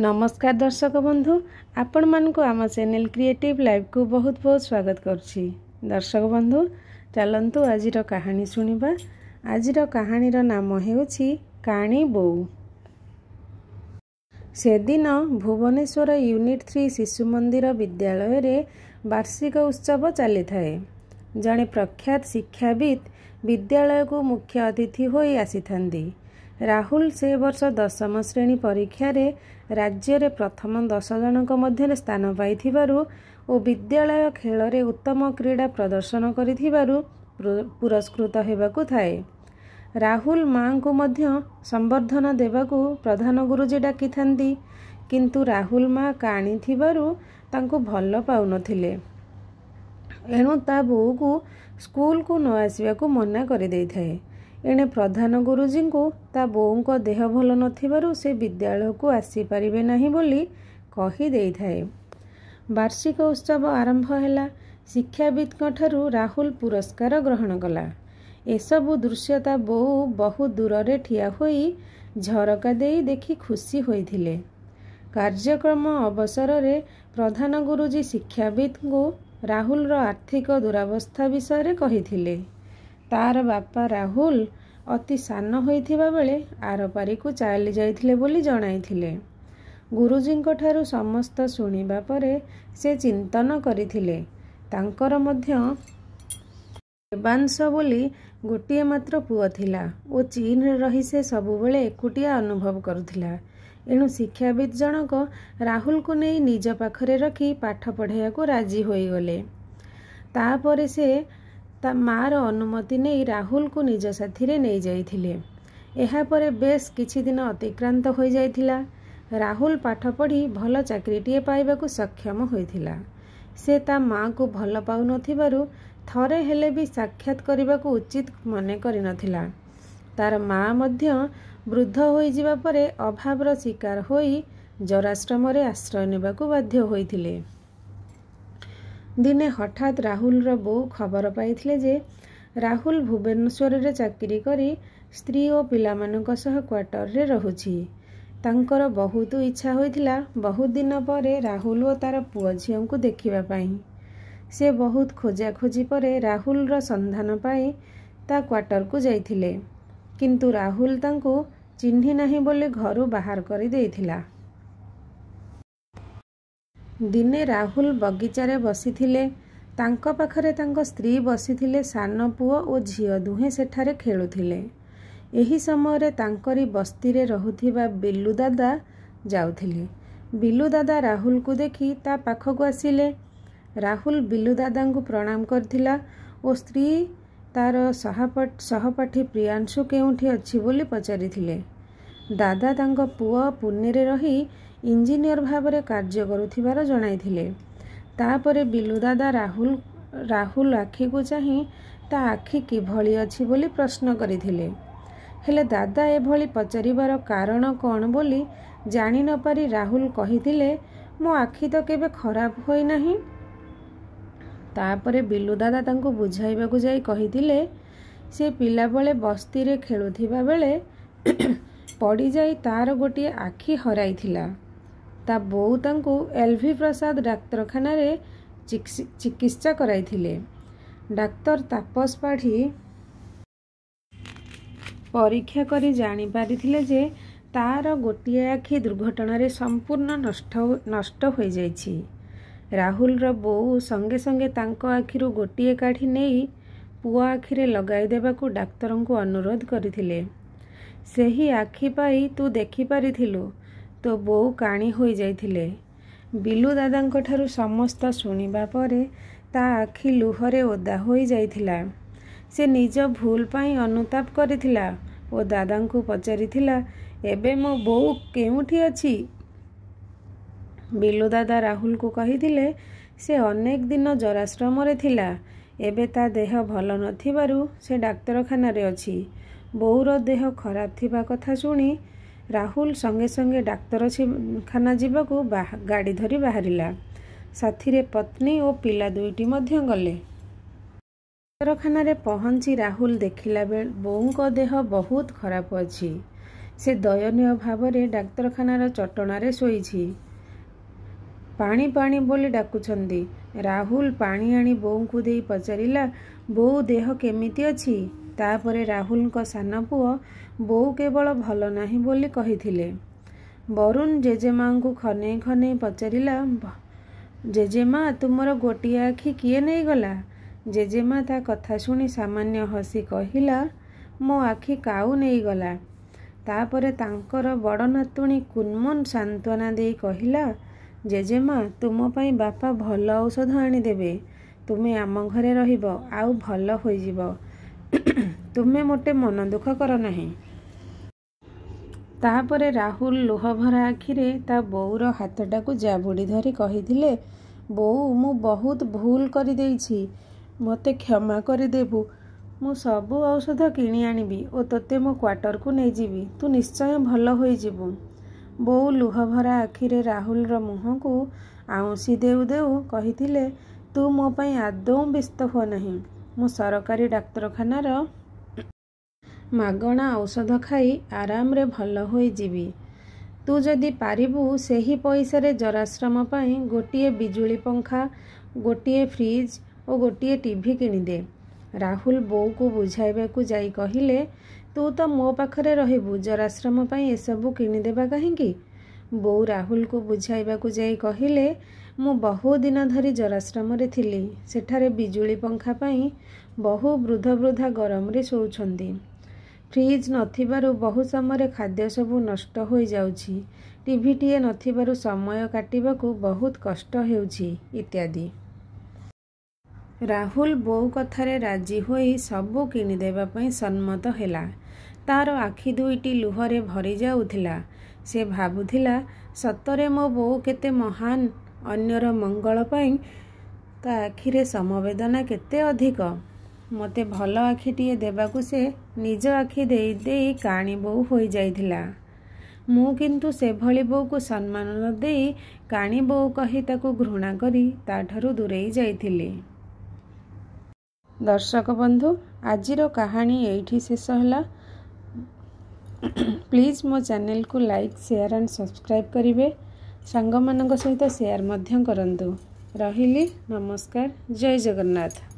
नमस्कार दर्शक बंधु, आपण मानक आम चैनल क्रिएटिव लाइव को बहुत बहुत स्वागत करछि। दर्शक बंधु चलंतु आजिर कहानी सुनिबा। आजिर कहानीर नाम हेउछि काणी बोऊ। से दिन भुवनेश्वर यूनिट 3 शिशु मंदिर विद्यालय रे वार्षिक उत्सव चली थाए। जड़े प्रख्यात शिक्षाविद विद्यालय को मुख्य अतिथि होई आसीथांदी। राहुल से वर्ष 10म श्रेणी परीक्षा रे राज्य रे प्रथम 10 जनक मध्य स्थान पाइथिबारु और विद्यालय खेल रे उत्तम क्रीड़ा प्रदर्शन करिथिबारु पुरस्कृत हेबाकु थाए। राहुल मां को मध्य संबर्धना देबाकू प्रधान गुरुजी डाकी थांदी, किंतु राहुल मां काणी थिबारु तांको भल पाउनथिले। एणु ता बोऊ को स्कूल को न आसिबाकू मना करि देइ थाए। एणे प्रधान गुरुजी को ता बोऊ को देह भल नथिबारु से विद्यालय को आसी परिबे नाही बोली कहि देइ थाए। वार्षिक उत्सव आरंभ हैला। शिक्षाविद ठारू राहुल पुरस्कार ग्रहण कला। एसबु दृश्यता बोऊ बहुत दूर रे ठिया होई झरका देई देखि खुशी होइथिले। कार्यक्रम अवसर रे प्रधान गुरुजी शिक्षाविद को राहुल रो आर्थिक दुरावस्था विषय कहिथिले। तार बापा राहुल अति सान होइथिबा बेले आरपारी को चली जाइथिले बोली जणाइथिले। गुरुजी ठारू समस्त सुनिबा परे से चिंतन करिथिले। तांकर मध्य देवांश बोली गोटिए मात्र पुआ थिला ओ चीन रे रही से सबु बेले एकुटिया अनुभव करुथिला। एणु शिक्षाविद जनक राहुल को नहीं निज पाखरे रखी पाठ पढ़ाइया को राजी होई गले। तापरे से ता मार अनुमति नहीं राहुल को निज साथी रे नहीं जाइथिले। एहा परे बेस किछि दिन अतिक्रांत हो जाइथिला। राहुल पाठ पढ़ी भल चाकरीटीए पाइबाकू सक्षम होइथिला। से ता माँ को भल पाउ नथिबारु थरे हेले भी साक्षात करबाकू उचित मने करि नथिला। तार माँ मध्य वृद्ध होई जिबा परे अभावर शिकार होई जराश्रम रे आश्रय नेबाकू बाध्य होइथिले। दिने हठात राहुल रो बोऊ खबर पाइथिले जे राहुल भुवनेश्वर रे चाकरी करी स्त्री और पिलामानक सह क्वार्टर रे रहुछि। तांकर बहुत इच्छा होइथिला बहुत दिन परे राहुल और तार पुआ झियों को देखिबा पाई। से बहुत खोजा खोजी परे राहुल रो संधान पाई ता क्वार्टर को जाइथिले, किंतु राहुल तांको चिन्हि नाही बोले घरु बाहर करि देइथिला। दिने राहुल बगीचारे बसिथिले। तांको पाखरे तांको स्त्री बसिथिले। सान पुओ और झियो दुहे सेठारे खेलुथिले। एही समय रे तांकरी बस्ती रे रहुथिबा बिल्लू दादा जाउथिले। बिल्लू दादा राहुल को देखी ता पाखकु आसिले। राहुल बिल्लू दादा को प्रणाम करथिला और स्त्री तार सहपाठी प्रियांशु केउठी अछि बोली पचारिथिले। दादा तांको पुओ पुणे रे रही इंजीनियर भावरे कार्य करुथिबार जणाइथिले। तापरे बिल्लू दादा राहुल आखि को चाही ता आखि किभଳି अछि बोली प्रश्न करिथिले। हेले दादा एभଳି पचारिबार कारण कौन बोली जानि न पारी राहुल कहिथिले, मो आखि तो केबे खराब होई नाही। तापरे बिल्लू दादा तांको बुझाइबाकू जाई कहिथिले, से पिला बेले बस्ती रे खेलुथिबा बेले पड़ी जाई तार गोटिए आखि हराइथिला। ता बोऊ तांको एलवी प्रसाद डाक्तरखाना रे चिकित्सा कराइथिले। डाक्तर तापस पाढ़ी परीक्षा करी जानी पारिथिले जे तार गोटिए आखि दुर्घटना रे संपूर्ण नष्ट हो जाइछि। राहुल रो बोऊ संगे संगे तांको आखिरु गोटिए काढ़ी नेई पुआ आखिरे लगाई देबाकू डाक्तरंकु अनुरोध करिथिले। सेही आखि पाई तू देखि पारिथिलु तो बोऊ काणी होई जाइथिले। बिल्लू दादांको ठारू समस्त सुनिबा परे ता आखि लुहरे ओदा होई जाइथिला। से निज भूल पाई अनुताप करिथिला ओ दादांको पचारिथिला, एबे मो बोऊ केउठी अछि। बिल्लू दादा राहुल को कहिथिले, से अनेक दिन जराश्रम रे थिला। एबे ता देह भल नथिबारु से डाक्तरखाना रे अछि। बोऊर देह खराब थिबा कथा सुनी राहुल संगे संगे डाक्तरखाना जीवाकू गाड़ी धरी बाहरिला। साथी रे पत्नी और पिला दुईटी मध्य गले। डाक्तरखाना रे पहुंची राहुल देखिला बेल बोऊ को देह बहुत खराब अछि। ସେ ଦୟନୀୟ ଭାବରେ ଡାକ୍ତରଖାନାର ଚଟଣାରେ ଶୋଇଛି। ପାଣି ପାଣି ବୋଲି ଡାକୁଛନ୍ତି। ରାହୁଲ ପାଣି ଆଣି ବୋଉଙ୍କୁ ଦେଇ ପଚାରିଲା, ବୋଉ ଦେହ କେମିତି ଅଛି? ତାପରେ ରାହୁଲଙ୍କ ସାନ ପୁଅ, ବୋଉ କେବଳ ଭଲ ନାହିଁ ବୋଲି କହିଥିଲେ। ବରୁଣ ଜେଜେମାଙ୍କୁ ଖନେଇ ଖନେଇ ପଚାରିଲା, ଜେଜେମା ତୁମର ଗୋଟିଏ ଆଖି କିଏ ନେଇଗଲା? ଜେଜେମା ତା କଥା ଶୁଣି ସାମାନ୍ୟ ହସି କହିଲା, ମୋ ଆଖି କାଉ ନେଇଗଲା। ତାପରେ ତାଙ୍କର ବଡ଼ ନାତୁଣୀ କୁନ୍ମୁନ୍ ସାନ୍ତ୍ୱନା ଦେଇ କହିଲା, ଜେଜେମା ତୁମ ପାଇଁ ବାପା ଭଲ ଔଷଧ ଆଣିଦେବେ। ତୁମେ ଆମ ଘରେ ରହିବ ଆଉ ଭଲ ହୋଇଯିବ। ତୁମେ ମୋଟେ ମନ ଦୁଃଖ କର ନାହିଁ। ତାପରେ ରାହୁଲ ଲୁହଭରା ଆଖିରେ ତା ବୋଉର ହାତଟାକୁ ଜାବୁଡ଼ି ଧରି କହିଥିଲେ, ବୋଉ ମୁଁ ବହୁତ ଭୁଲ କରିଦେଇଛି। ମୋତେ କ୍ଷମା କରିଦେବୁ। ମୁଁ ସବୁ ଔଷଧ କିଣି ଆଣିବି ଓ ତୋତେ ମୋ କ୍ୱାର୍ଟରକୁ ନେଇଯିବି। ତୁ ନିଶ୍ଚୟ ଭଲ ହୋଇଯିବୁ। ବୋଉ ଲୁହଭରା ଆଖିରେ ରାହୁଲର ମୁହଁକୁ ଆଉଁସି ଦେଉ ଦେଉ କହିଥିଲେ, ତୁ ମୋ ପାଇଁ ଆଦୌ ବ୍ୟସ୍ତ ହୁଅ ନାହିଁ। ମୁଁ ସରକାରୀ ଡାକ୍ତରଖାନାର ମାଗଣା ଔଷଧ ଖାଇ ଆରାମରେ ଭଲ ହୋଇଯିବି। ତୁ ଯଦି ପାରିବୁ ସେହି ପଇସାରେ ଜରାଶ୍ରମ ପାଇଁ ଗୋଟିଏ ବିଜୁଳି ପଙ୍ଖା, ଗୋଟିଏ ଫ୍ରିଜ୍ ଓ ଗୋଟିଏ ଟିଭି କିଣିଦେ। ରାହୁଲ ବୋଉକୁ ବୁଝାଇବାକୁ ଯାଇ କହିଲେ, ତୁ ତ ମୋ ପାଖରେ ରହିବୁ, ଜରାଶ୍ରମ ପାଇଁ ଏସବୁ କିଣିଦେବା କାହିଁକି? ବୋଉ ରାହୁଲକୁ ବୁଝାଇବାକୁ ଯାଇ କହିଲେ, ମୁଁ ବହୁ ଦିନ ଧରି ଜରାଶ୍ରମରେ ଥିଲି। ସେଠାରେ ବିଜୁଳି ପଙ୍ଖା ପାଇଁ ବହୁ ବୃଦ୍ଧ ବୃଦ୍ଧା ଗରମରେ ଶୋଉଛନ୍ତି। ଫ୍ରିଜ୍ ନଥିବାରୁ ବହୁ ସମୟରେ ଖାଦ୍ୟ ସବୁ ନଷ୍ଟ ହୋଇଯାଉଛି। ଟିଭିଟିଏ ନଥିବାରୁ ସମୟ କାଟିବାକୁ ବହୁତ କଷ୍ଟ ହେଉଛି ଇତ୍ୟାଦି। ରାହୁଲ ବୋଉ କଥାରେ ରାଜି ହୋଇ ସବୁ କିଣିଦେବା ପାଇଁ ସମ୍ମତ ହେଲା। ତାର ଆଖି ଦୁଇଟି ଲୁହରେ ଭରି ଯାଉଥିଲା। ସେ ଭାବୁଥିଲା, ସତରେ ମୋ ବୋଉ କେତେ ମହାନ। ଅନ୍ୟର ମଙ୍ଗଳ ପାଇଁ ତା ଆଖିରେ ସମବେଦନା କେତେ ଅଧିକ। ମୋତେ ଭଲ ଆଖିଟିଏ ଦେବାକୁ ସେ ନିଜ ଆଖି ଦେଇ ଦେଇ କାଣି ବୋଉ ହୋଇଯାଇଥିଲା। ମୁଁ କିନ୍ତୁ ସେଭଳି ବୋଉକୁ ସମ୍ମାନ ନ ଦେଇ କାଣି ବୋଉ କହି ତାକୁ ଘୃଣା କରି ତାଠାରୁ ଦୂରେଇ ଯାଇଥିଲି। ଦର୍ଶକ ବନ୍ଧୁ, ଆଜିର କାହାଣୀ ଏଇଠି ଶେଷ ହେଲା। ପ୍ଲିଜ୍ ମୋ ଚ୍ୟାନେଲକୁ ଲାଇକ୍, ସେୟାର ଆଣ୍ଡ ସବସ୍କ୍ରାଇବ୍ କରିବେ। ସାଙ୍ଗମାନଙ୍କ ସହିତ ସେୟାର ମଧ୍ୟ କରନ୍ତୁ। ରହିଲି, ନମସ୍କାର, ଜୟ ଜଗନ୍ନାଥ।